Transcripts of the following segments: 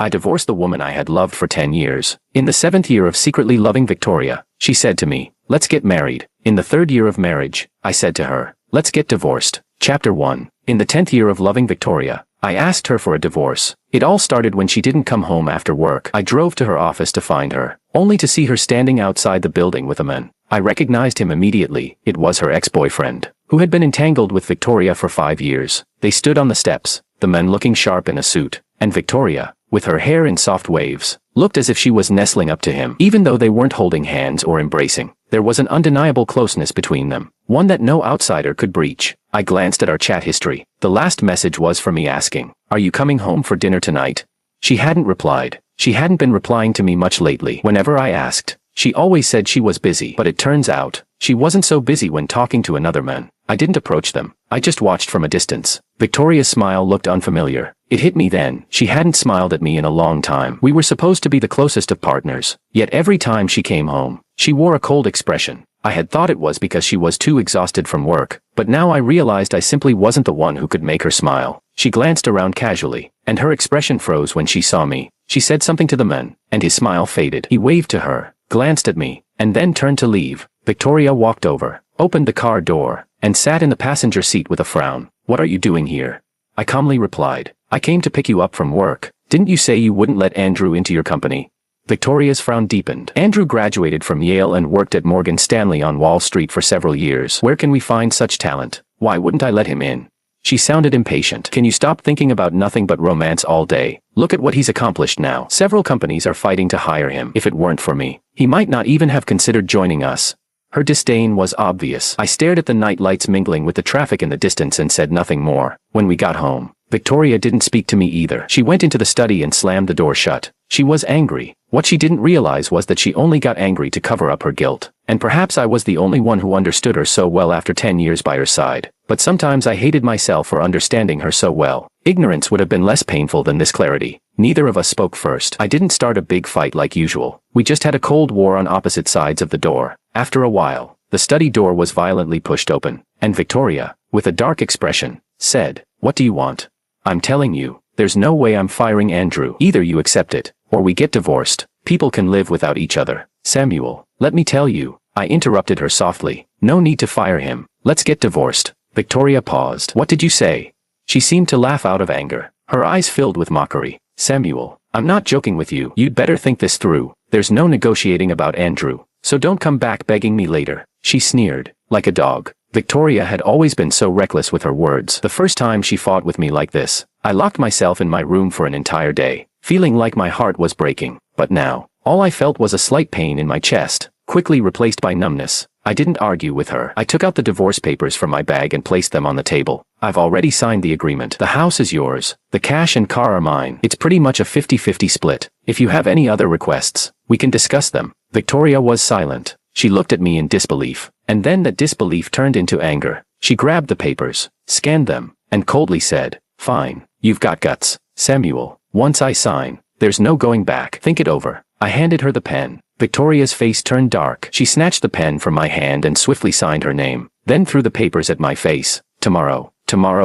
I divorced the woman I had loved for 10 years. In the 7th year of secretly loving Victoria, she said to me, "Let's get married." In the 3rd year of marriage, I said to her, "Let's get divorced." Chapter 1. In the 10th year of loving Victoria, I asked her for a divorce. It all started when she didn't come home after work. I drove to her office to find her, only to see her standing outside the building with a man. I recognized him immediately. It was her ex-boyfriend, who had been entangled with Victoria for 5 years. They stood on the steps, the man looking sharp in a suit, and Victoria, with her hair in soft waves, looked as if she was nestling up to him. Even though they weren't holding hands or embracing, there was an undeniable closeness between them, one that no outsider could breach. I glanced at our chat history. The last message was from me asking, "Are you coming home for dinner tonight?" She hadn't replied. She hadn't been replying to me much lately. Whenever I asked, she always said she was busy. But it turns out, she wasn't so busy when talking to another man. I didn't approach them. I just watched from a distance. Victoria's smile looked unfamiliar. It hit me then. She hadn't smiled at me in a long time. We were supposed to be the closest of partners. Yet every time she came home, she wore a cold expression. I had thought it was because she was too exhausted from work, but now I realized I simply wasn't the one who could make her smile. She glanced around casually, and her expression froze when she saw me. She said something to the man, and his smile faded. He waved to her, glanced at me, and then turned to leave. Victoria walked over, opened the car door, and sat in the passenger seat with a frown. "What are you doing here?" I calmly replied, "I came to pick you up from work. Didn't you say you wouldn't let Andrew into your company?" Victoria's frown deepened. "Andrew graduated from Yale and worked at Morgan Stanley on Wall Street for several years. Where can we find such talent? Why wouldn't I let him in?" She sounded impatient. "Can you stop thinking about nothing but romance all day? Look at what he's accomplished now. Several companies are fighting to hire him. If it weren't for me, he might not even have considered joining us." Her disdain was obvious. I stared at the night lights mingling with the traffic in the distance and said nothing more. When we got home, Victoria didn't speak to me either. She went into the study and slammed the door shut. She was angry. What she didn't realize was that she only got angry to cover up her guilt. And perhaps I was the only one who understood her so well after 10 years by her side. But sometimes I hated myself for understanding her so well. Ignorance would have been less painful than this clarity. Neither of us spoke first. I didn't start a big fight like usual. We just had a cold war on opposite sides of the door. After a while, the study door was violently pushed open, and Victoria, with a dark expression, said, "What do you want?" "I'm telling you, there's no way I'm firing Andrew. Either you accept it, or we get divorced. People can live without each other." "Samuel, let me tell you," I interrupted her softly. "No need to fire him. Let's get divorced." Victoria paused. "What did you say?" She seemed to laugh out of anger. Her eyes filled with mockery. "Samuel, I'm not joking with you. You'd better think this through. There's no negotiating about Andrew, so don't come back begging me later." She sneered, like a dog. Victoria had always been so reckless with her words. The first time she fought with me like this, I locked myself in my room for an entire day, feeling like my heart was breaking. But now, all I felt was a slight pain in my chest, quickly replaced by numbness. I didn't argue with her. I took out the divorce papers from my bag and placed them on the table. "I've already signed the agreement. The house is yours. The cash and car are mine. It's pretty much a 50-50 split. If you have any other requests, we can discuss them." Victoria was silent. She looked at me in disbelief, and then that disbelief turned into anger. She grabbed the papers, scanned them, and coldly said, "Fine, you've got guts, Samuel. Once I sign, there's no going back. Think it over." I handed her the pen. Victoria's face turned dark. She snatched the pen from my hand and swiftly signed her name, then threw the papers at my face. Tomorrow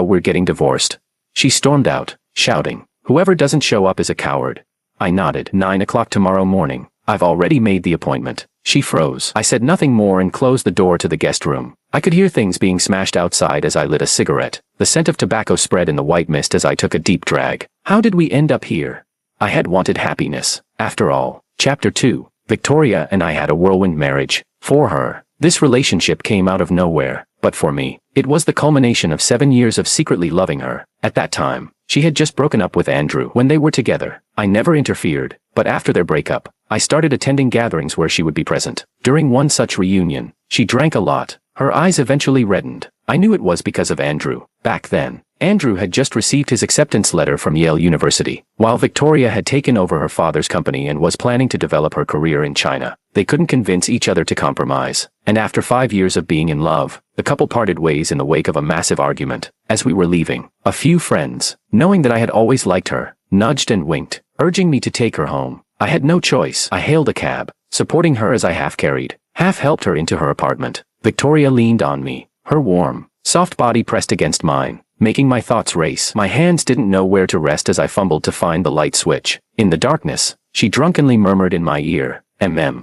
we're getting divorced." She stormed out, shouting, "Whoever doesn't show up is a coward." I nodded. 9 o'clock tomorrow morning. I've already made the appointment." She froze. I said nothing more and closed the door to the guest room. I could hear things being smashed outside as I lit a cigarette. The scent of tobacco spread in the white mist as I took a deep drag. How did we end up here? I had wanted happiness, after all. Chapter 2. Victoria and I had a whirlwind marriage. For her, this relationship came out of nowhere, but for me, it was the culmination of 7 years of secretly loving her. At that time, she had just broken up with Andrew. When they were together, I never interfered, but after their breakup, I started attending gatherings where she would be present. During one such reunion, she drank a lot. Her eyes eventually reddened. I knew it was because of Andrew. Back then, Andrew had just received his acceptance letter from Yale University, while Victoria had taken over her father's company and was planning to develop her career in China. They couldn't convince each other to compromise, and after 5 years of being in love, the couple parted ways in the wake of a massive argument. As we were leaving, a few friends, knowing that I had always liked her, nudged and winked, urging me to take her home. I had no choice. I hailed a cab, supporting her as I half-carried, half-helped her into her apartment. Victoria leaned on me, her warm, soft body pressed against mine, making my thoughts race. My hands didn't know where to rest as I fumbled to find the light switch. In the darkness, she drunkenly murmured in my ear,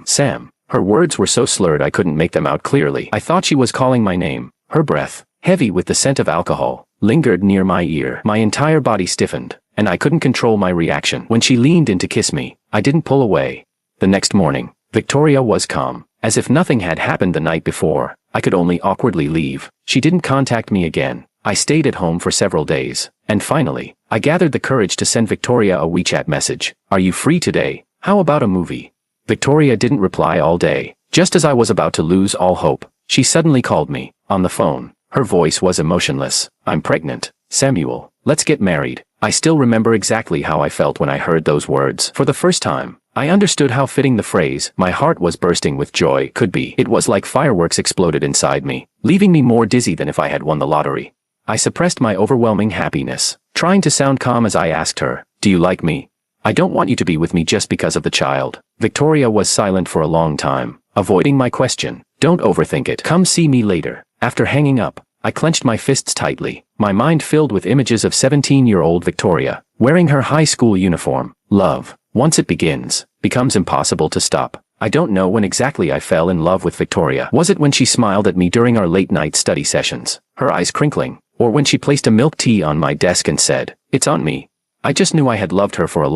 Sam. Her words were so slurred I couldn't make them out clearly. I thought she was calling my name. Her breath, heavy with the scent of alcohol, lingered near my ear. My entire body stiffened, and I couldn't control my reaction. When she leaned in to kiss me, I didn't pull away. The next morning, Victoria was calm, as if nothing had happened the night before. I could only awkwardly leave. She didn't contact me again. I stayed at home for several days, and finally, I gathered the courage to send Victoria a WeChat message. Are you free today? How about a movie? Victoria didn't reply all day. Just as I was about to lose all hope, she suddenly called me, on the phone. Her voice was emotionless. I'm pregnant, Samuel. Let's get married. I still remember exactly how I felt when I heard those words. For the first time, I understood how fitting the phrase, "my heart was bursting with joy," could be. It was like fireworks exploded inside me, leaving me more dizzy than if I had won the lottery. I suppressed my overwhelming happiness, trying to sound calm as I asked her, "Do you like me? I don't want you to be with me just because of the child." Victoria was silent for a long time, avoiding my question. "Don't overthink it. Come see me later." After hanging up, I clenched my fists tightly, my mind filled with images of 17-year-old Victoria, wearing her high school uniform. Love, once it begins, becomes impossible to stop. I don't know when exactly I fell in love with Victoria. Was it when she smiled at me during our late-night study sessions, her eyes crinkling, or when she placed a milk tea on my desk and said, "It's on me"? I just knew I had loved her for a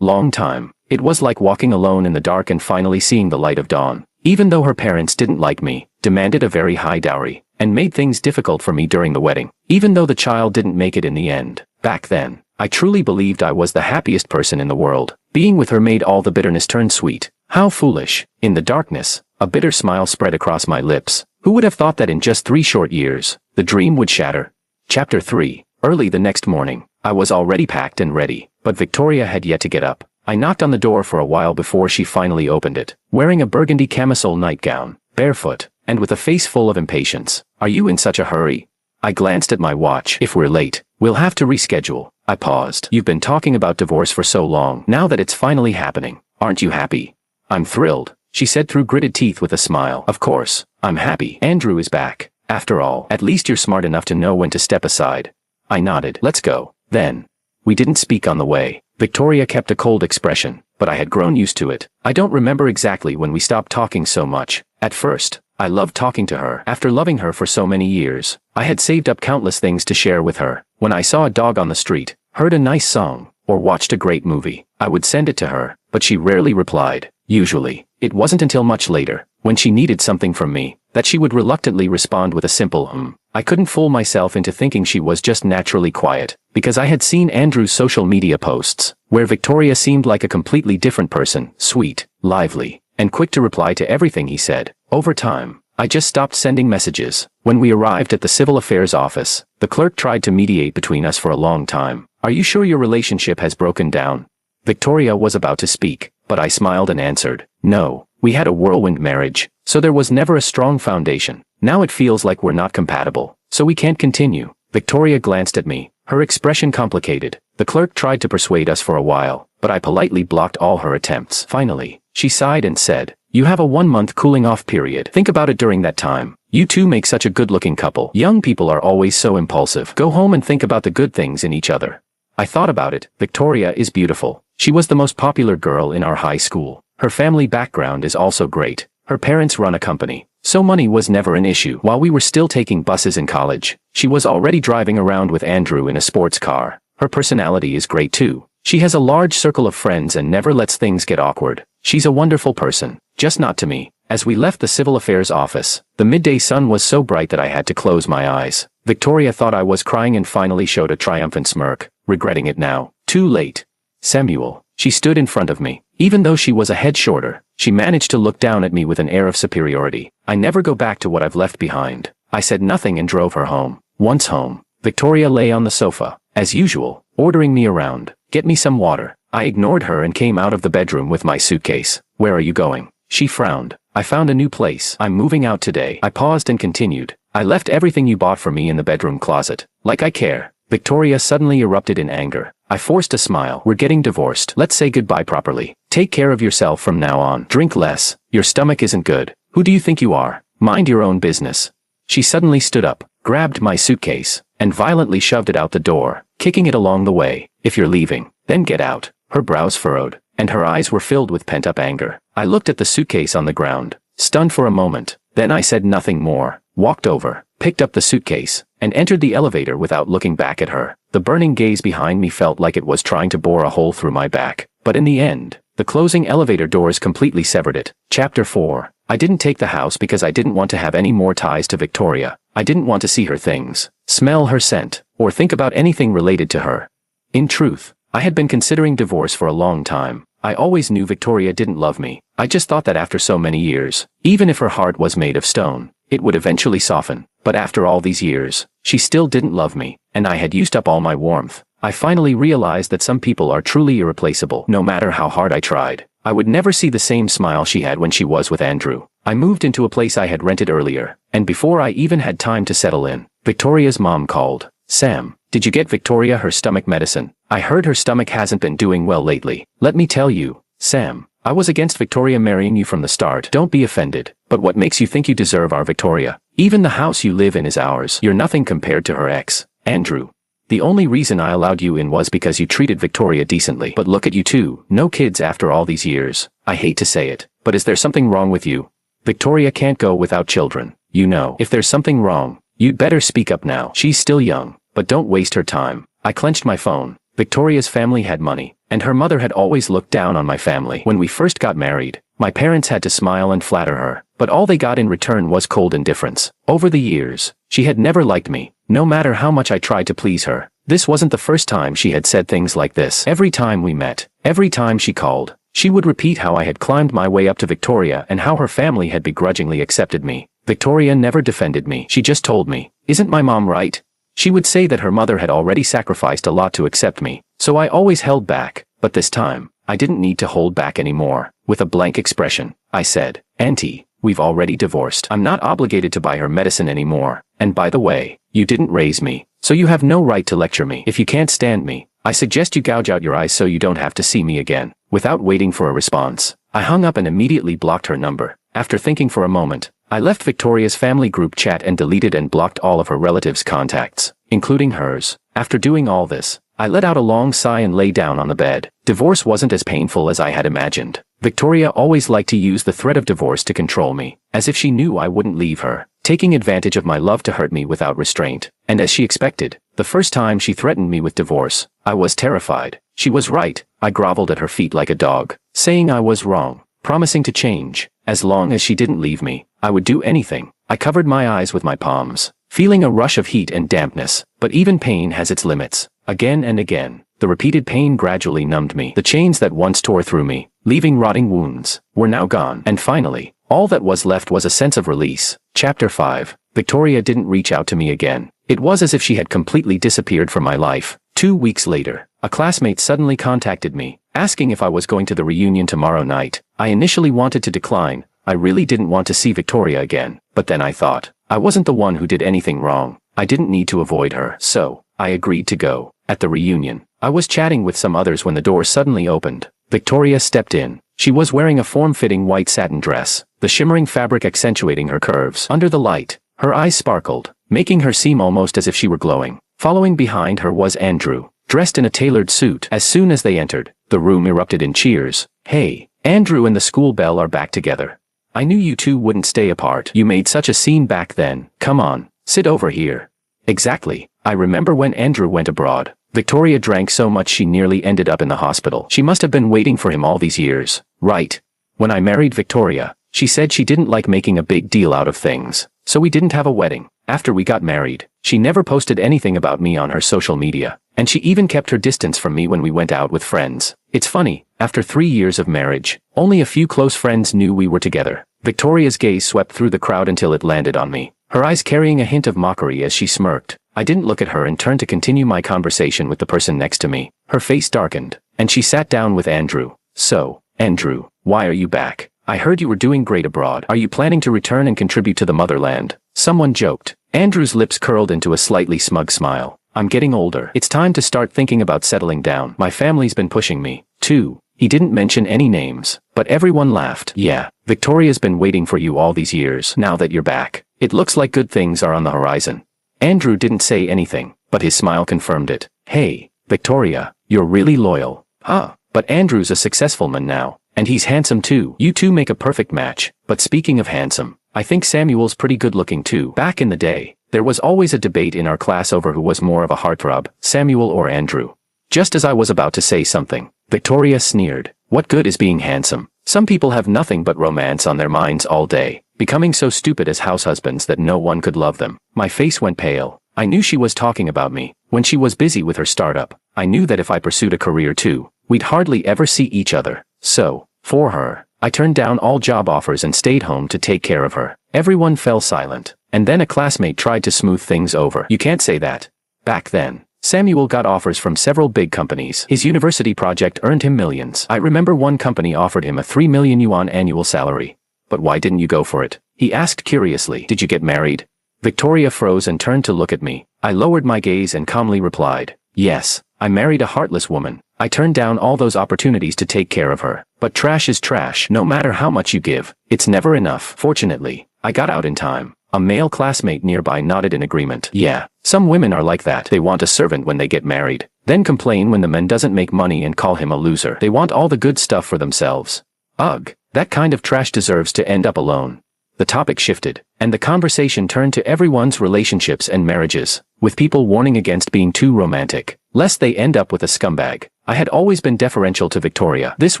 long time. It was like walking alone in the dark and finally seeing the light of dawn. Even though her parents didn't like me, demanded a very high dowry, and made things difficult for me during the wedding, even though the child didn't make it in the end. Back then, I truly believed I was the happiest person in the world. Being with her made all the bitterness turn sweet. How foolish. In the darkness, a bitter smile spread across my lips. Who would have thought that in just 3 short years, the dream would shatter? Chapter 3. Early the next morning, I was already packed and ready, but Victoria had yet to get up. I knocked on the door for a while before she finally opened it, wearing a burgundy camisole nightgown, barefoot, and with a face full of impatience. "Are you in such a hurry?" I glanced at my watch. "If we're late, we'll have to reschedule." I paused. "You've been talking about divorce for so long. Now that it's finally happening, aren't you happy?" "I'm thrilled," she said through gritted teeth with a smile. "Of course, I'm happy. Andrew is back. After all, at least you're smart enough to know when to step aside." I nodded. "Let's go, then." We didn't speak on the way. Victoria kept a cold expression, but I had grown used to it. I don't remember exactly when we stopped talking so much. At first, I loved talking to her. After loving her for so many years, I had saved up countless things to share with her. When I saw a dog on the street, heard a nice song, or watched a great movie, I would send it to her, but she rarely replied. Usually, it wasn't until much later, when she needed something from me, that she would reluctantly respond with a simple I couldn't fool myself into thinking she was just naturally quiet, because I had seen Andrew's social media posts, where Victoria seemed like a completely different person, sweet, lively, and quick to reply to everything he said. Over time, I just stopped sending messages. When we arrived at the civil affairs office, the clerk tried to mediate between us for a long time. "Are you sure your relationship has broken down?" Victoria was about to speak, but I smiled and answered, "No, we had a whirlwind marriage, so there was never a strong foundation. Now it feels like we're not compatible, so we can't continue." Victoria glanced at me, her expression complicated. The clerk tried to persuade us for a while, but I politely blocked all her attempts. Finally, she sighed and said, "You have a 1-month cooling-off period. Think about it during that time. You two make such a good-looking couple. Young people are always so impulsive. Go home and think about the good things in each other." I thought about it. Victoria is beautiful. She was the most popular girl in our high school. Her family background is also great. Her parents run a company, so money was never an issue. While we were still taking buses in college, she was already driving around with Andrew in a sports car. Her personality is great too. She has a large circle of friends and never lets things get awkward. She's a wonderful person, just not to me. As we left the civil affairs office, the midday sun was so bright that I had to close my eyes. Victoria thought I was crying and finally showed a triumphant smirk, regretting it now. Too late. "Samuel." She stood in front of me. Even though she was a head shorter, she managed to look down at me with an air of superiority. "I never go back to what I've left behind." I said nothing and drove her home. Once home, Victoria lay on the sofa, as usual, ordering me around. "Get me some water." I ignored her and came out of the bedroom with my suitcase. "Where are you going?" She frowned. "I found a new place. I'm moving out today." I paused and continued. "I left everything you bought for me in the bedroom closet. Like I care." Victoria suddenly erupted in anger. I forced a smile. "We're getting divorced. Let's say goodbye properly. Take care of yourself from now on. Drink less. Your stomach isn't good. Who do you think you are? Mind your own business." She suddenly stood up, grabbed my suitcase, and violently shoved it out the door, kicking it along the way. "If you're leaving, then get out." her brows furrowed, and her eyes were filled with pent-up anger. I looked at the suitcase on the ground, stunned for a moment. Then I said nothing more, walked over, picked up the suitcase, and entered the elevator without looking back at her. The burning gaze behind me felt like it was trying to bore a hole through my back. But in the end, the closing elevator doors completely severed it. Chapter 4. I didn't take the house because I didn't want to have any more ties to Victoria. I didn't want to see her things, smell her scent, or think about anything related to her. In truth, I had been considering divorce for a long time. I always knew Victoria didn't love me. I just thought that after so many years, even if her heart was made of stone, it would eventually soften. But after all these years, she still didn't love me, and I had used up all my warmth. I finally realized that some people are truly irreplaceable. No matter how hard I tried, I would never see the same smile she had when she was with Andrew. I moved into a place I had rented earlier, and before I even had time to settle in, Victoria's mom called. "Sam, did you get Victoria her stomach medicine? I heard her stomach hasn't been doing well lately." "Let me tell you, Sam, I was against Victoria marrying you from the start. Don't be offended, but what makes you think you deserve our Victoria? Even the house you live in is ours. You're nothing compared to her ex, Andrew. The only reason I allowed you in was because you treated Victoria decently. But look at you two, no kids after all these years. I hate to say it, but is there something wrong with you? Victoria can't go without children. You know, if there's something wrong, you'd better speak up now. She's still young, but don't waste her time." I clenched my phone. Victoria's family had money, and her mother had always looked down on my family. When we first got married, my parents had to smile and flatter her, but all they got in return was cold indifference. Over the years, she had never liked me, no matter how much I tried to please her. This wasn't the first time she had said things like this. Every time we met, every time she called, she would repeat how I had climbed my way up to Victoria and how her family had begrudgingly accepted me. Victoria never defended me. She just told me, "Isn't my mom right?" She would say that her mother had already sacrificed a lot to accept me, so I always held back. But this time, I didn't need to hold back anymore. With a blank expression, I said, "Auntie, we've already divorced. I'm not obligated to buy her medicine anymore. And by the way, you didn't raise me, so you have no right to lecture me. If you can't stand me, I suggest you gouge out your eyes so you don't have to see me again." Without waiting for a response, I hung up and immediately blocked her number. After thinking for a moment, I left Victoria's family group chat and deleted and blocked all of her relatives' contacts, including hers. After doing all this, I let out a long sigh and lay down on the bed. Divorce wasn't as painful as I had imagined. Victoria always liked to use the threat of divorce to control me, as if she knew I wouldn't leave her, taking advantage of my love to hurt me without restraint. And as she expected, the first time she threatened me with divorce, I was terrified. She was right. I groveled at her feet like a dog, saying I was wrong, promising to change. As long as she didn't leave me, I would do anything. I covered my eyes with my palms, feeling a rush of heat and dampness. But even pain has its limits. Again and again, the repeated pain gradually numbed me. The chains that once tore through me, leaving rotting wounds, were now gone. And finally, all that was left was a sense of release. Chapter 5. Victoria didn't reach out to me again. It was as if she had completely disappeared from my life. 2 weeks later, a classmate suddenly contacted me, asking if I was going to the reunion tomorrow night. I initially wanted to decline. I really didn't want to see Victoria again. But then I thought, I wasn't the one who did anything wrong. I didn't need to avoid her. So, I agreed to go. At the reunion, I was chatting with some others when the door suddenly opened. Victoria stepped in. She was wearing a form-fitting white satin dress, the shimmering fabric accentuating her curves. Under the light, her eyes sparkled, making her seem almost as if she were glowing. Following behind her was Andrew, dressed in a tailored suit. As soon as they entered, the room erupted in cheers. "Hey, Andrew and the school belle are back together. I knew you two wouldn't stay apart. You made such a scene back then. Come on, sit over here." Exactly. I remember when Andrew went abroad. Victoria drank so much she nearly ended up in the hospital. She must have been waiting for him all these years, right? When I married Victoria, she said she didn't like making a big deal out of things, so we didn't have a wedding. After we got married, she never posted anything about me on her social media, and she even kept her distance from me when we went out with friends. It's funny, after 3 years of marriage, only a few close friends knew we were together. Victoria's gaze swept through the crowd until it landed on me, her eyes carrying a hint of mockery as she smirked. I didn't look at her and turned to continue my conversation with the person next to me. Her face darkened, and she sat down with Andrew. "So, Andrew, why are you back? I heard you were doing great abroad. Are you planning to return and contribute to the motherland?" Someone joked. Andrew's lips curled into a slightly smug smile. "I'm getting older. It's time to start thinking about settling down. My family's been pushing me, too." He didn't mention any names, but everyone laughed. "Yeah, Victoria's been waiting for you all these years. Now that you're back, it looks like good things are on the horizon." Andrew didn't say anything, but his smile confirmed it. "Hey, Victoria, you're really loyal." "Huh, But Andrew's a successful man now, and he's handsome too. You two make a perfect match. But speaking of handsome, I think Samuel's pretty good looking too. Back in the day, there was always a debate in our class over who was more of a heartthrob, Samuel or Andrew. Just as I was about to say something, Victoria sneered. What good is being handsome? Some people have nothing but romance on their minds all day, becoming so stupid as house husbands that no one could love them. My face went pale. I knew she was talking about me. When she was busy with her startup, I knew that if I pursued a career too, we'd hardly ever see each other. So, for her, I turned down all job offers and stayed home to take care of her. Everyone fell silent, and then a classmate tried to smooth things over. You can't say that. Back then, Samuel got offers from several big companies. His university project earned him millions. I remember one company offered him a 3 million yuan annual salary. But why didn't you go for it? He asked curiously. Did you get married? Victoria froze and turned to look at me. I lowered my gaze and calmly replied, yes, I married a heartless woman. I turned down all those opportunities to take care of her. But trash is trash. No matter how much you give, it's never enough. Fortunately, I got out in time. A male classmate nearby nodded in agreement. Yeah, some women are like that. They want a servant when they get married, then complain when the man doesn't make money and call him a loser. They want all the good stuff for themselves. Ugh, that kind of trash deserves to end up alone. The topic shifted, and the conversation turned to everyone's relationships and marriages, with people warning against being too romantic, lest they end up with a scumbag. I had always been deferential to Victoria. This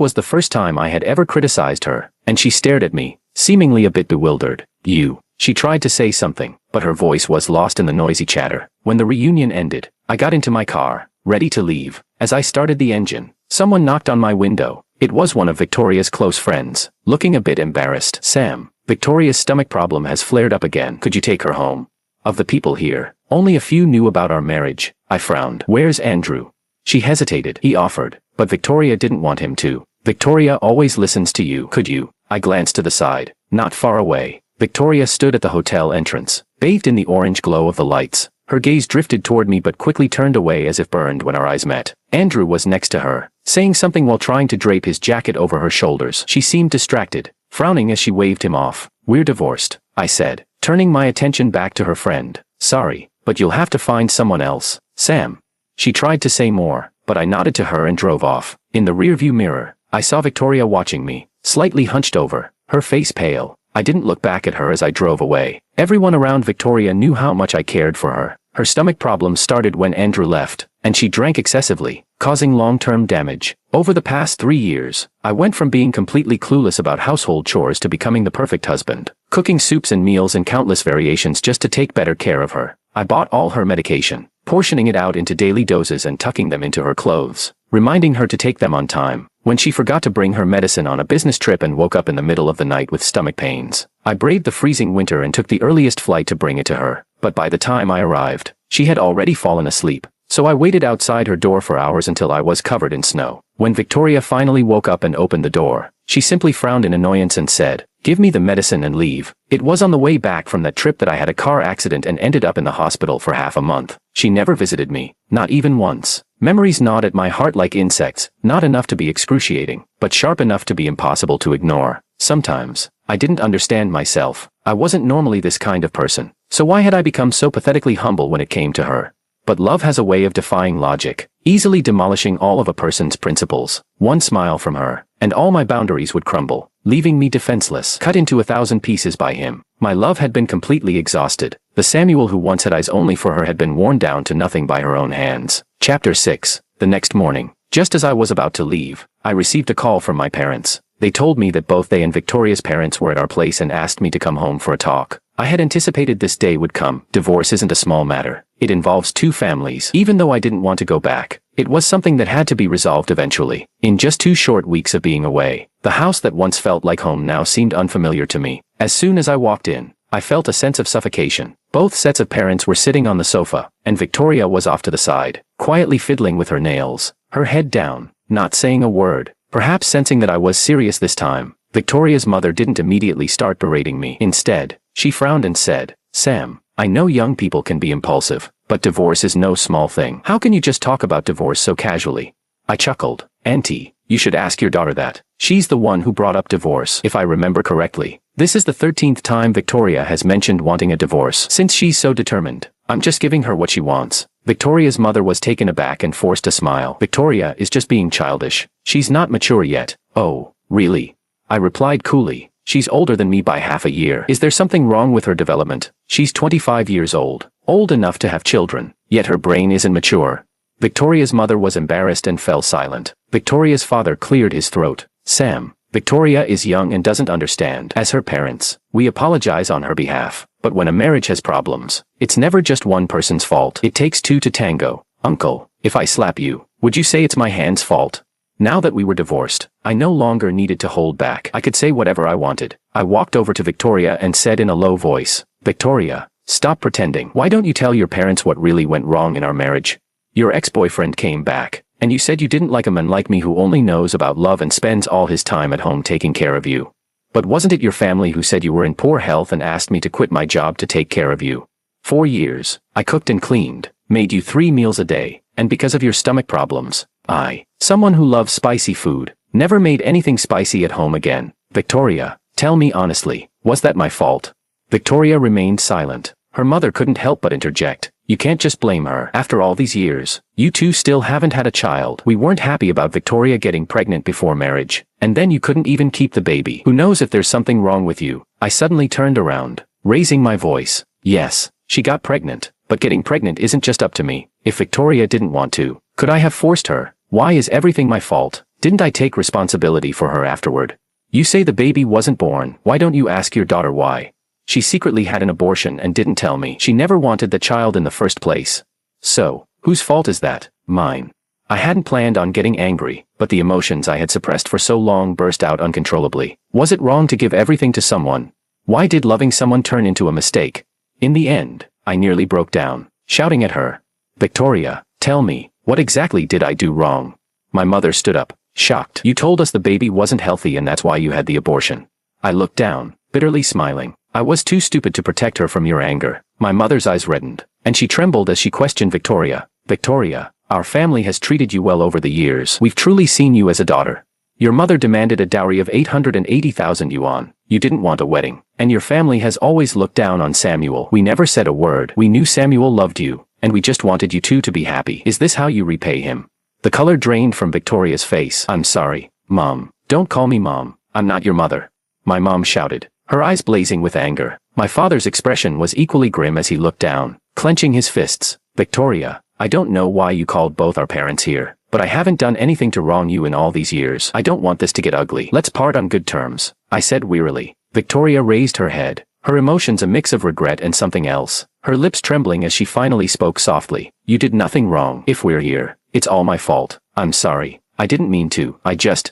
was the first time I had ever criticized her, and she stared at me, seemingly a bit bewildered. She tried to say something, but her voice was lost in the noisy chatter. When the reunion ended, I got into my car, ready to leave. As I started the engine, someone knocked on my window. It was one of Victoria's close friends, looking a bit embarrassed. Sam, Victoria's stomach problem has flared up again. Could you take her home? Of the people here, only a few knew about our marriage. I frowned. Where's Andrew? She hesitated. He offered, but Victoria didn't want him to. Victoria always listens to you. Could you? I glanced to the side. Not far away, Victoria stood at the hotel entrance, bathed in the orange glow of the lights. Her gaze drifted toward me but quickly turned away as if burned when our eyes met. Andrew was next to her, saying something while trying to drape his jacket over her shoulders. She seemed distracted, frowning as she waved him off. We're divorced, I said, turning my attention back to her friend. Sorry, but you'll have to find someone else, Sam. She tried to say more, but I nodded to her and drove off. In the rearview mirror, I saw Victoria watching me, slightly hunched over, her face pale. I didn't look back at her as I drove away. Everyone around Victoria knew how much I cared for her. Her stomach problems started when Andrew left, and she drank excessively, causing long-term damage. Over the past 3 years, I went from being completely clueless about household chores to becoming the perfect husband, cooking soups and meals in countless variations just to take better care of her. I bought all her medication, portioning it out into daily doses and tucking them into her clothes, reminding her to take them on time. When she forgot to bring her medicine on a business trip and woke up in the middle of the night with stomach pains, I braved the freezing winter and took the earliest flight to bring it to her. But by the time I arrived, she had already fallen asleep. So I waited outside her door for hours until I was covered in snow. When Victoria finally woke up and opened the door, she simply frowned in annoyance and said, "Give me the medicine and leave." It was on the way back from that trip that I had a car accident and ended up in the hospital for half a month. She never visited me, not even once. Memories gnawed at my heart like insects, not enough to be excruciating, but sharp enough to be impossible to ignore. Sometimes, I didn't understand myself. I wasn't normally this kind of person. So why had I become so pathetically humble when it came to her? But love has a way of defying logic, easily demolishing all of a person's principles. One smile from her, and all my boundaries would crumble, leaving me defenseless, cut into 1,000 pieces by him. My love had been completely exhausted. The Samuel who once had eyes only for her had been worn down to nothing by her own hands. Chapter 6. The next morning, just as I was about to leave, I received a call from my parents. They told me that both they and Victoria's parents were at our place and asked me to come home for a talk. I had anticipated this day would come. Divorce isn't a small matter. It involves 2 families. Even though I didn't want to go back, it was something that had to be resolved eventually. In just 2 short weeks of being away, the house that once felt like home now seemed unfamiliar to me. As soon as I walked in, I felt a sense of suffocation. Both sets of parents were sitting on the sofa, and Victoria was off to the side, quietly fiddling with her nails, her head down, not saying a word. Perhaps sensing that I was serious this time, Victoria's mother didn't immediately start berating me. Instead, she frowned and said, "Sam, I know young people can be impulsive, but divorce is no small thing. How can you just talk about divorce so casually?" I chuckled. "Auntie, you should ask your daughter that. She's the one who brought up divorce, if I remember correctly. This is the 13th time Victoria has mentioned wanting a divorce since she's so determined. I'm just giving her what she wants." Victoria's mother was taken aback and forced a smile. Victoria is just being childish. She's not mature yet. Oh, really? I replied coolly. She's older than me by half a year. Is there something wrong with her development? She's 25 years old. Old enough to have children. Yet her brain isn't mature. Victoria's mother was embarrassed and fell silent. Victoria's father cleared his throat. Sam, Victoria is young and doesn't understand. As her parents, we apologize on her behalf. But when a marriage has problems, it's never just one person's fault. It takes two to tango. Uncle, if I slap you, would you say it's my hand's fault? Now that we were divorced, I no longer needed to hold back. I could say whatever I wanted. I walked over to Victoria and said in a low voice, Victoria, stop pretending. Why don't you tell your parents what really went wrong in our marriage? Your ex-boyfriend came back, and you said you didn't like a man like me who only knows about love and spends all his time at home taking care of you. But wasn't it your family who said you were in poor health and asked me to quit my job to take care of you? 4 years, I cooked and cleaned, made you 3 meals a day, and because of your stomach problems, someone who loves spicy food, never made anything spicy at home again. Victoria, tell me honestly, was that my fault? Victoria remained silent. Her mother couldn't help but interject. You can't just blame her. After all these years, you two still haven't had a child. We weren't happy about Victoria getting pregnant before marriage, and then you couldn't even keep the baby. Who knows if there's something wrong with you? I suddenly turned around, raising my voice. Yes, she got pregnant, but getting pregnant isn't just up to me. If Victoria didn't want to, could I have forced her? Why is everything my fault? Didn't I take responsibility for her afterward? You say the baby wasn't born. Why don't you ask your daughter why? She secretly had an abortion and didn't tell me. She never wanted the child in the first place. So, whose fault is that? Mine. I hadn't planned on getting angry, but the emotions I had suppressed for so long burst out uncontrollably. Was it wrong to give everything to someone? Why did loving someone turn into a mistake? In the end, I nearly broke down, shouting at her. Victoria, tell me, what exactly did I do wrong? My mother stood up, shocked. You told us the baby wasn't healthy and that's why you had the abortion. I looked down, bitterly smiling. I was too stupid to protect her from your anger. My mother's eyes reddened, and she trembled as she questioned Victoria. Victoria, our family has treated you well over the years. We've truly seen you as a daughter. Your mother demanded a dowry of 880,000 yuan. You didn't want a wedding. And your family has always looked down on Samuel. We never said a word. We knew Samuel loved you, and we just wanted you two to be happy. Is this how you repay him? The color drained from Victoria's face. I'm sorry, Mom. Don't call me Mom. I'm not your mother. My mom shouted, her eyes blazing with anger. My father's expression was equally grim as he looked down, clenching his fists. Victoria, I don't know why you called both our parents here, but I haven't done anything to wrong you in all these years. I don't want this to get ugly. Let's part on good terms, I said wearily. Victoria raised her head, her emotions a mix of regret and something else, her lips trembling as she finally spoke softly. You did nothing wrong. If we're here, it's all my fault. I'm sorry. I didn't mean to.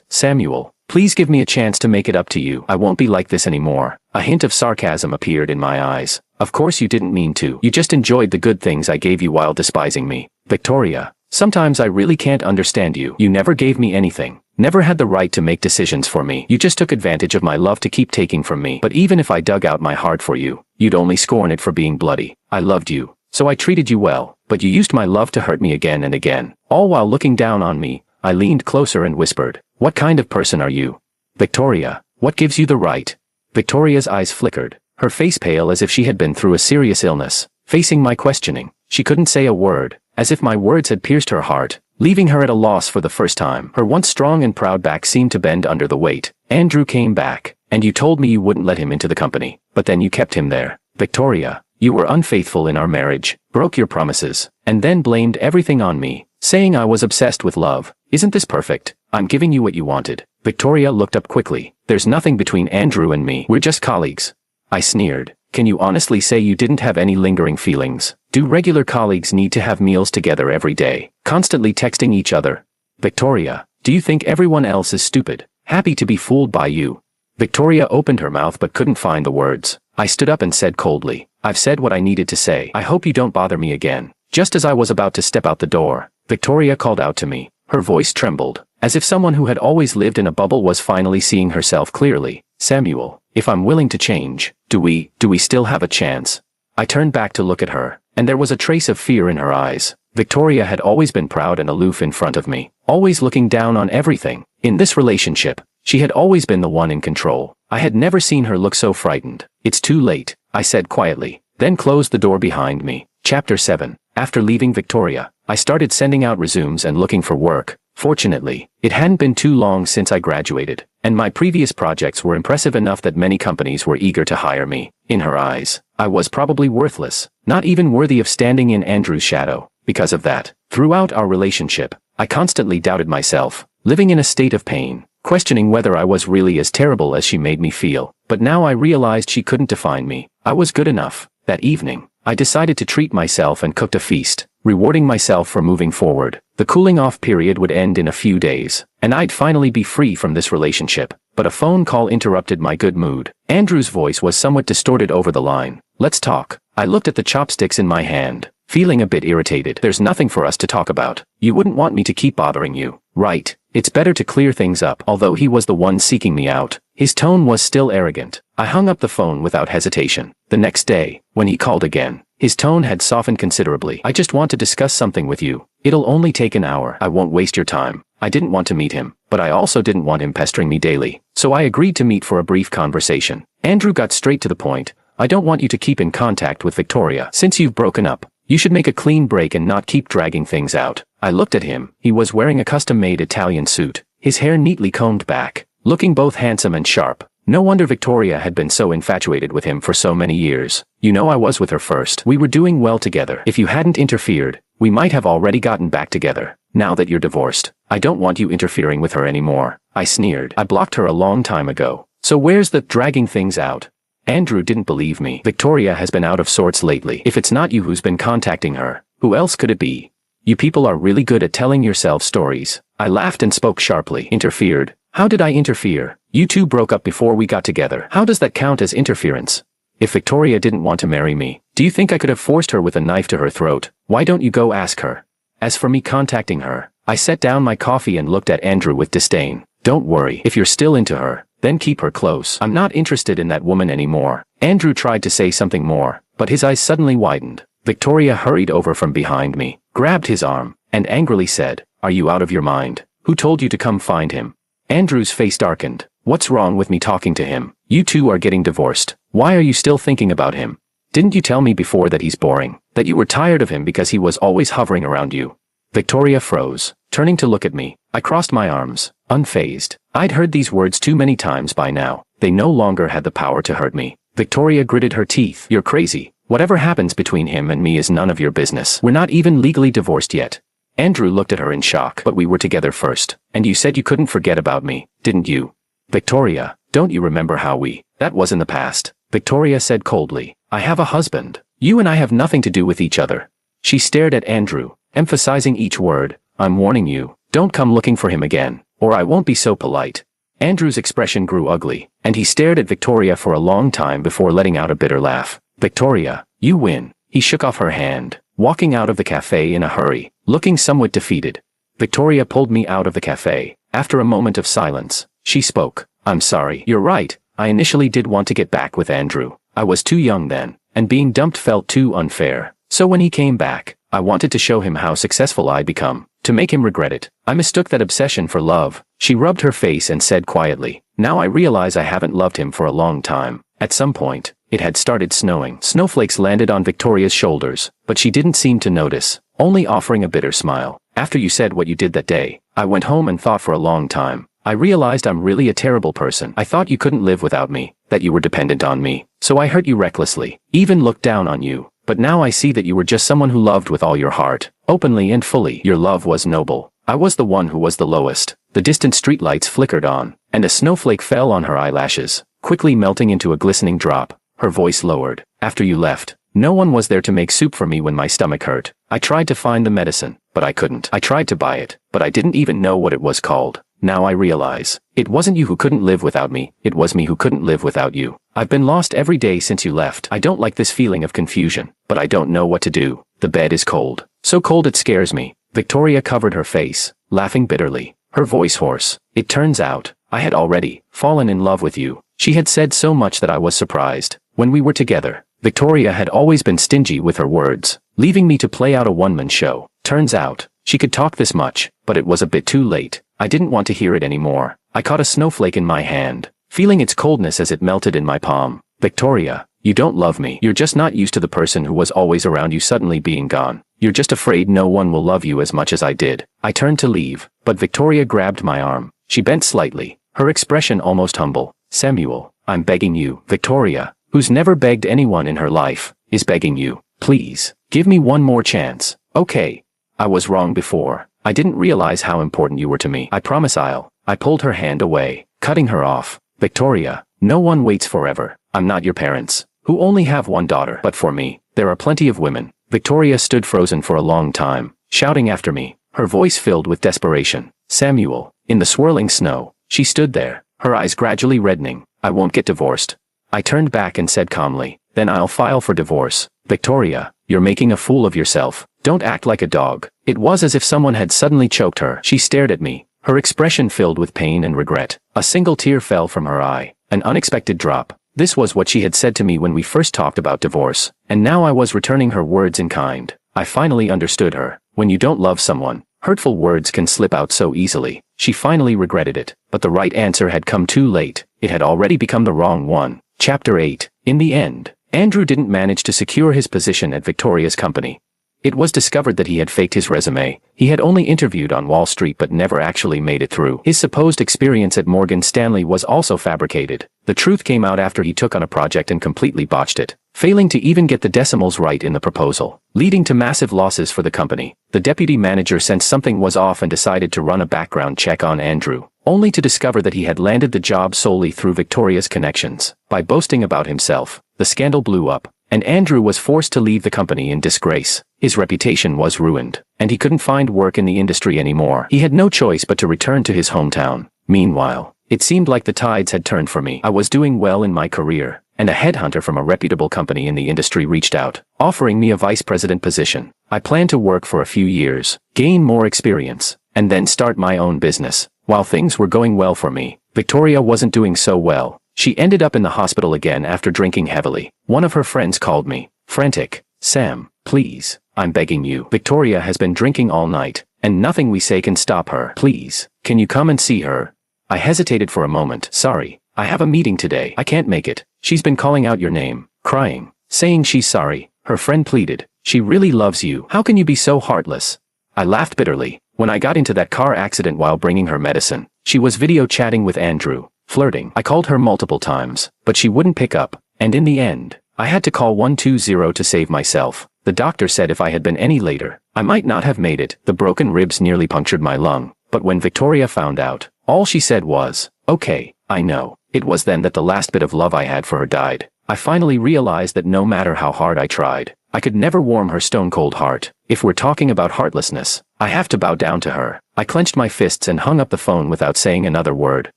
Samuel, please give me a chance to make it up to you. I won't be like this anymore. A hint of sarcasm appeared in my eyes. Of course you didn't mean to. You just enjoyed the good things I gave you while despising me. Victoria, sometimes I really can't understand you. You never gave me anything. Never had the right to make decisions for me. You just took advantage of my love to keep taking from me. But even if I dug out my heart for you, you'd only scorn it for being bloody. I loved you, so I treated you well, but you used my love to hurt me again and again. All while looking down on me, I leaned closer and whispered, what kind of person are you? Victoria, what gives you the right? Victoria's eyes flickered, her face pale as if she had been through a serious illness. Facing my questioning, she couldn't say a word, as if my words had pierced her heart, leaving her at a loss for the first time. Her once strong and proud back seemed to bend under the weight. Andrew came back, and you told me you wouldn't let him into the company, but then you kept him there. Victoria, you were unfaithful in our marriage, broke your promises, and then blamed everything on me, saying I was obsessed with love. Isn't this perfect? I'm giving you what you wanted. Victoria looked up quickly. There's nothing between Andrew and me. We're just colleagues. I sneered. Can you honestly say you didn't have any lingering feelings? Do regular colleagues need to have meals together every day, constantly texting each other? Victoria, do you think everyone else is stupid, happy to be fooled by you? Victoria opened her mouth but couldn't find the words. I stood up and said coldly, I've said what I needed to say. I hope you don't bother me again. Just as I was about to step out the door, Victoria called out to me. Her voice trembled, as if someone who had always lived in a bubble was finally seeing herself clearly. Samuel, if I'm willing to change, do we still have a chance? I turned back to look at her, and there was a trace of fear in her eyes. Victoria had always been proud and aloof in front of me, always looking down on everything. In this relationship, she had always been the one in control. I had never seen her look so frightened. It's too late, I said quietly, then closed the door behind me. Chapter 7. After leaving Victoria, I started sending out resumes and looking for work. Fortunately, it hadn't been too long since I graduated, and my previous projects were impressive enough that many companies were eager to hire me. In her eyes, I was probably worthless, not even worthy of standing in Andrew's shadow. Because of that, throughout our relationship, I constantly doubted myself, living in a state of pain, questioning whether I was really as terrible as she made me feel. But now I realized she couldn't define me. I was good enough. That evening, I decided to treat myself and cooked a feast, rewarding myself for moving forward. The cooling off period would end in a few days, and I'd finally be free from this relationship. But a phone call interrupted my good mood. Andrew's voice was somewhat distorted over the line. "Let's talk." I looked at the chopsticks in my hand, feeling a bit irritated. "There's nothing for us to talk about. You wouldn't want me to keep bothering you, right? It's better to clear things up." Although he was the one seeking me out, his tone was still arrogant. I hung up the phone without hesitation. The next day, when he called again, his tone had softened considerably. "I just want to discuss something with you. It'll only take an hour. I won't waste your time." I didn't want to meet him, but I also didn't want him pestering me daily. So I agreed to meet for a brief conversation. Andrew got straight to the point. "I don't want you to keep in contact with Victoria. Since you've broken up, you should make a clean break and not keep dragging things out." I looked at him. He was wearing a custom-made Italian suit, his hair neatly combed back, looking both handsome and sharp. No wonder Victoria had been so infatuated with him for so many years. "You know, I was with her first. We were doing well together. If you hadn't interfered, we might have already gotten back together. Now that you're divorced, I don't want you interfering with her anymore." I sneered. "I blocked her a long time ago. So where's the dragging things out?" Andrew didn't believe me. "Victoria has been out of sorts lately. If it's not you who's been contacting her, who else could it be? You people are really good at telling yourselves stories." I laughed and spoke sharply. "Interfered? How did I interfere? You two broke up before we got together. How does that count as interference? If Victoria didn't want to marry me, do you think I could have forced her with a knife to her throat? Why don't you go ask her? As for me contacting her," I set down my coffee and looked at Andrew with disdain. "Don't worry. If you're still into her, then keep her close. I'm not interested in that woman anymore." Andrew tried to say something more, but his eyes suddenly widened. Victoria hurried over from behind me, grabbed his arm, and angrily said, "Are you out of your mind? Who told you to come find him?" Andrew's face darkened. "What's wrong with me talking to him? You two are getting divorced. Why are you still thinking about him? Didn't you tell me before that he's boring? That you were tired of him because he was always hovering around you?" Victoria froze, turning to look at me. I crossed my arms, unfazed. I'd heard these words too many times by now. They no longer had the power to hurt me. Victoria gritted her teeth. "You're crazy. Whatever happens between him and me is none of your business. We're not even legally divorced yet." Andrew looked at her in shock. "But we were together first, and you said you couldn't forget about me, didn't you?" "Victoria, don't you remember how we—" "That was in the past," Victoria said coldly. "I have a husband. You and I have nothing to do with each other." She stared at Andrew, emphasizing each word. "I'm warning you, don't come looking for him again, or I won't be so polite." Andrew's expression grew ugly, and he stared at Victoria for a long time before letting out a bitter laugh. "Victoria, you win." He shook off her hand, walking out of the cafe in a hurry, looking somewhat defeated. Victoria pulled me out of the cafe. After a moment of silence, she spoke. "I'm sorry. You're right. I initially did want to get back with Andrew. I was too young then, and being dumped felt too unfair. So when he came back, I wanted to show him how successful I'd become, to make him regret it. I mistook that obsession for love." She rubbed her face and said quietly, "Now I realize I haven't loved him for a long time." At some point, it had started snowing. Snowflakes landed on Victoria's shoulders, but she didn't seem to notice, only offering a bitter smile. "After you said what you did that day, I went home and thought for a long time. I realized I'm really a terrible person. I thought you couldn't live without me, that you were dependent on me. So I hurt you recklessly, even looked down on you. But now I see that you were just someone who loved with all your heart, openly and fully. Your love was noble. I was the one who was the lowest." The distant streetlights flickered on, and a snowflake fell on her eyelashes, quickly melting into a glistening drop. Her voice lowered. "After you left, no one was there to make soup for me when my stomach hurt. I tried to find the medicine, but I couldn't. I tried to buy it, but I didn't even know what it was called. Now I realize, it wasn't you who couldn't live without me, it was me who couldn't live without you. I've been lost every day since you left. I don't like this feeling of confusion, but I don't know what to do. The bed is cold. So cold it scares me." Victoria covered her face, laughing bitterly, her voice hoarse. "It turns out, I had already fallen in love with you." She had said so much that I was surprised. When we were together, Victoria had always been stingy with her words, leaving me to play out a one-man show. Turns out, she could talk this much, but it was a bit too late. I didn't want to hear it anymore. I caught a snowflake in my hand, feeling its coldness as it melted in my palm. "Victoria, you don't love me. You're just not used to the person who was always around you suddenly being gone. You're just afraid no one will love you as much as I did. I turned to leave, but Victoria grabbed my arm. She bent slightly, her expression almost humble. Samuel, I'm begging you. Victoria, who's never begged anyone in her life, is begging you. Please, give me one more chance. Okay. I was wrong before. I didn't realize how important you were to me. I promise I pulled her hand away, cutting her off. Victoria, no one waits forever. I'm not your parents, who only have one daughter. But for me, there are plenty of women. Victoria stood frozen for a long time, shouting after me, her voice filled with desperation. Samuel, in the swirling snow, she stood there, her eyes gradually reddening. I won't get divorced. I turned back and said calmly, then I'll file for divorce. Victoria, you're making a fool of yourself. Don't act like a dog. It was as if someone had suddenly choked her. She stared at me, her expression filled with pain and regret. A single tear fell from her eye, an unexpected drop. This was what she had said to me when we first talked about divorce, and now I was returning her words in kind. I finally understood her. When you don't love someone, hurtful words can slip out so easily. She finally regretted it, but the right answer had come too late. It had already become the wrong one. Chapter 8. In the end, Andrew didn't manage to secure his position at Victoria's company. It was discovered that he had faked his resume. He had only interviewed on Wall Street but never actually made it through. His supposed experience at Morgan Stanley was also fabricated. The truth came out after he took on a project and completely botched it, failing to even get the decimals right in the proposal, leading to massive losses for the company. The deputy manager sensed something was off and decided to run a background check on Andrew, only to discover that he had landed the job solely through Victoria's connections. By boasting about himself, the scandal blew up, and Andrew was forced to leave the company in disgrace. His reputation was ruined, and he couldn't find work in the industry anymore. He had no choice but to return to his hometown. Meanwhile, it seemed like the tides had turned for me. I was doing well in my career, and a headhunter from a reputable company in the industry reached out, offering me a vice president position. I planned to work for a few years, gain more experience, and then start my own business. While things were going well for me, Victoria wasn't doing so well. She ended up in the hospital again after drinking heavily. One of her friends called me, frantic. Sam, please, I'm begging you. Victoria has been drinking all night, and nothing we say can stop her. Please, can you come and see her? I hesitated for a moment. Sorry, I have a meeting today. I can't make it. She's been calling out your name, crying, saying she's sorry. Her friend pleaded. She really loves you. How can you be so heartless? I laughed bitterly. When I got into that car accident while bringing her medicine, she was video chatting with Andrew, flirting. I called her multiple times, but she wouldn't pick up, and in the end, I had to call 120 to save myself. The doctor said if I had been any later, I might not have made it. The broken ribs nearly punctured my lung, but when Victoria found out, all she said was, okay, I know. It was then that the last bit of love I had for her died. I finally realized that no matter how hard I tried, I could never warm her stone-cold heart. If we're talking about heartlessness, I have to bow down to her. I clenched my fists and hung up the phone without saying another word.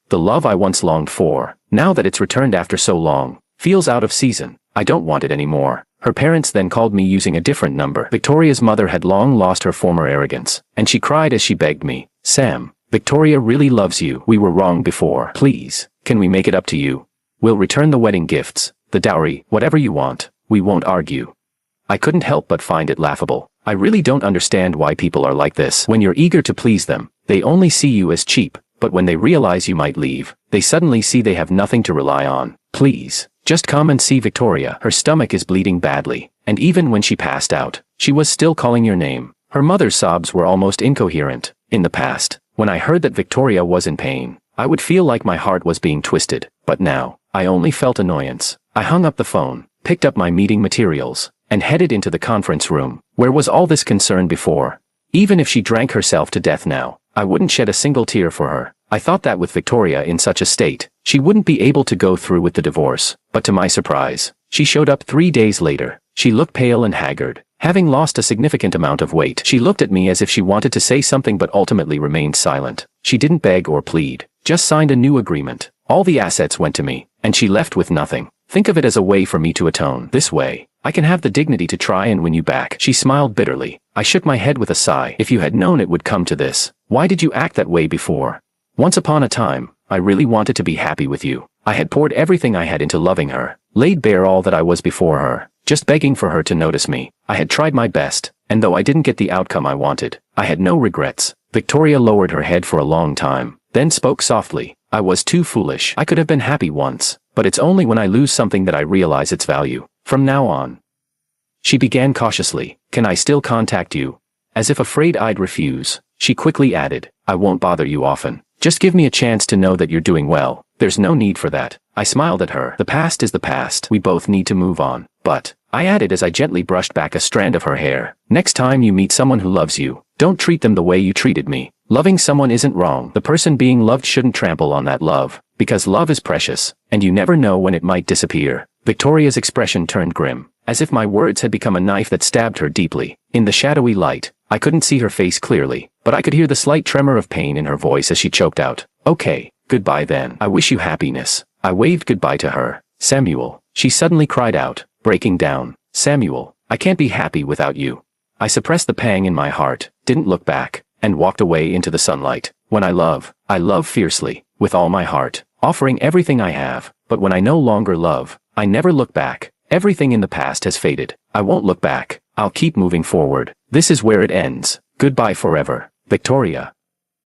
The love I once longed for, now that it's returned after so long, feels out of season. I don't want it anymore. Her parents then called me using a different number. Victoria's mother had long lost her former arrogance, and she cried as she begged me, Sam, Victoria really loves you. We were wrong before. Please, can we make it up to you? We'll return the wedding gifts, the dowry, whatever you want. We won't argue. I couldn't help but find it laughable. I really don't understand why people are like this. When you're eager to please them, they only see you as cheap, but when they realize you might leave, they suddenly see they have nothing to rely on. Please, just come and see Victoria. Her stomach is bleeding badly, and even when she passed out, she was still calling your name. Her mother's sobs were almost incoherent. In the past, when I heard that Victoria was in pain, I would feel like my heart was being twisted, but now, I only felt annoyance. I hung up the phone, picked up my meeting materials, and headed into the conference room. Where was all this concern before? Even if she drank herself to death now, I wouldn't shed a single tear for her. I thought that with Victoria in such a state, she wouldn't be able to go through with the divorce. But to my surprise, she showed up 3 days later. She looked pale and haggard, having lost a significant amount of weight. She looked at me as if she wanted to say something but ultimately remained silent. She didn't beg or plead, just signed a new agreement. All the assets went to me, and she left with nothing. Think of it as a way for me to atone. This way, I can have the dignity to try and win you back. She smiled bitterly. I shook my head with a sigh. If you had known it would come to this, why did you act that way before? Once upon a time, I really wanted to be happy with you. I had poured everything I had into loving her, laid bare all that I was before her, just begging for her to notice me. I had tried my best, and though I didn't get the outcome I wanted, I had no regrets. Victoria lowered her head for a long time, then spoke softly. I was too foolish. I could have been happy once, but it's only when I lose something that I realize its value. From now on, She began cautiously. Can I still contact you? As if afraid I'd refuse, she quickly added, I won't bother you often. Just give me a chance to know that you're doing well. There's no need for that. I smiled at her. The past is the past. We both need to move on. But, I added as I gently brushed back a strand of her hair, next time you meet someone who loves you, don't treat them the way you treated me. Loving someone isn't wrong. The person being loved shouldn't trample on that love, because love is precious, and you never know when it might disappear. Victoria's expression turned grim, as if my words had become a knife that stabbed her deeply. In the shadowy light, I couldn't see her face clearly, but I could hear the slight tremor of pain in her voice as she choked out, okay, goodbye then. I wish you happiness. I waved goodbye to her. Samuel, she suddenly cried out, breaking down. Samuel, I can't be happy without you. I suppressed the pang in my heart, didn't look back, and walked away into the sunlight. When I love fiercely, with all my heart, offering everything I have, but when I no longer love, I never look back. Everything in the past has faded. I won't look back. I'll keep moving forward. This is where it ends. Goodbye forever. Victoria.